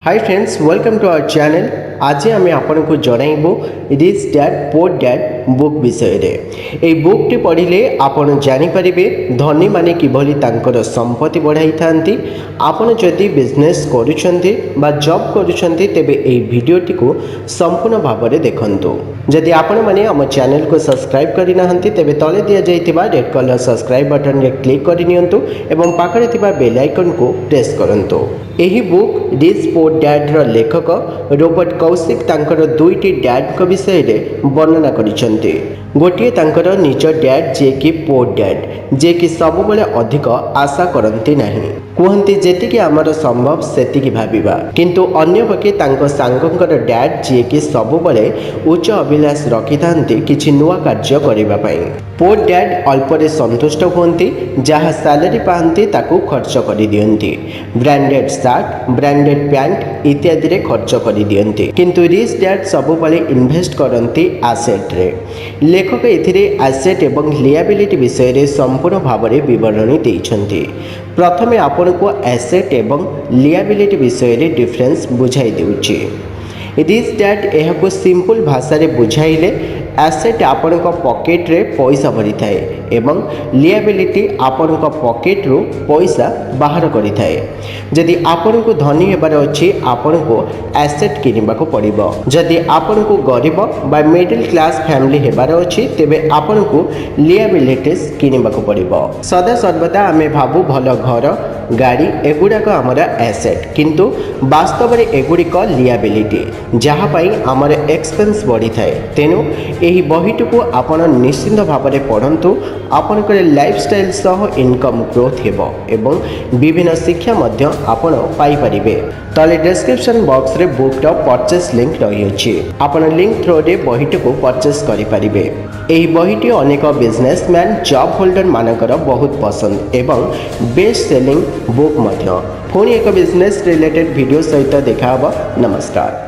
Hi friends, welcome to our channel. आज आम आपको जनइबू rich dad poor dad book विषय रे। बुकटी पढ़ले आपन जानीपारे धनी माने किभली तांकर संपत्ति बढ़ाई थांती। आपन जदि बिजनेस करुछंती बा जॉब करुछंती तेबे एई भिडियोटी को संपूर्ण भाव में देखंतु। जदि आपण माने आम चैनल को सब्सक्राइब करि नाहंती तेबे तले दिया जाइतिबा रेड कलर सब्सक्राइब बटन रे क्लिक करि नियंतु एवं पाखरे थिबा बेल आइकन को प्रेस करंतु। एही बुक रिच पोर डैड रो लेखक रॉबर्ट कौशिक तांकर दुईटी डैड को विषय रे वर्णना करिसंती। गोटे तांकर निज डैड जे कि पोर डैड जे कि सब बेले अधिक आशा करंती नाही, कहते जेतिकी आमर संभव सेतिकी भाविबा, किंतु अन्य पक्षे तांको सांगंकर डैड जे कि सब बेले उच्च अभिलाष रखि थांती किछि नुआ कार्य करिबा पई। पोर डैड अल्परे संतुष्ट होती, जहाँ सैलरी पाती ताकू खर्च कर दियंती। ब्रांडेड शार्ट, ब्रांडेड पैंट इत्यादि रे खर्च कर दियंती, किंतु रिच डैड सब बेले इन्वेस्ट करंती एसेट रे। लेखक एथिरे एसेट एवं लिएबिलिटी विषय रे संपूर्ण भाव में विवरणी देइछंती। प्रथमे आपण को एसेट एवं लिएबिलिटी विषय रे डिफरेंस बुझाई देउची। रिच डैड एहाको सिंपल भाषा रे बुझाइले एसेट आपण पॉकेट रे पैसा भरी थाए एवं लिएबिलिटी आपण पॉकेट रू पैसा बाहर करि थाए। जदि आपण को धनी हेबार अछि आपण को एसेट किनिबा को पड़िबो। जदि आपण को गरीब बा मिडिल क्लास फैमिली हेबार अछि तेबे आपण को लिएबिलिटीज किनिबा को पड़िबो। सदा सर्वदा आमे भाबु भल घर गाड़ी एगुड़ाक आमर एसेट, किंतु वास्तव में एगुड़िक लिएबिलिटी जहाँ पाई आमर एक्सपेंस बढ़ी थाए। तेणु यही बहीटी को आपण निश्चिंत भाव में पढ़ंतु। आपनकर लाइफस्टाइल सह इनकम ग्रोथ हेबो एवं विभिन्न शिक्षा मध्य आपण पाई परिबे। तले डिस्क्रिप्शन बॉक्स रे बुक रो परचेस लिंक रही अछि, आपण लिंक थ्रू रे बहीटी को परचेस करि परिबे। एही बहीटी अनेक बिजनेसमैन जॉब होल्डर मानकर बहुत पसंद एवं बेस्ट सेलिंग बुक मध्य। पुणी एक बिजनेस रिलेटेड वीडियो सहित देखा। नमस्कार।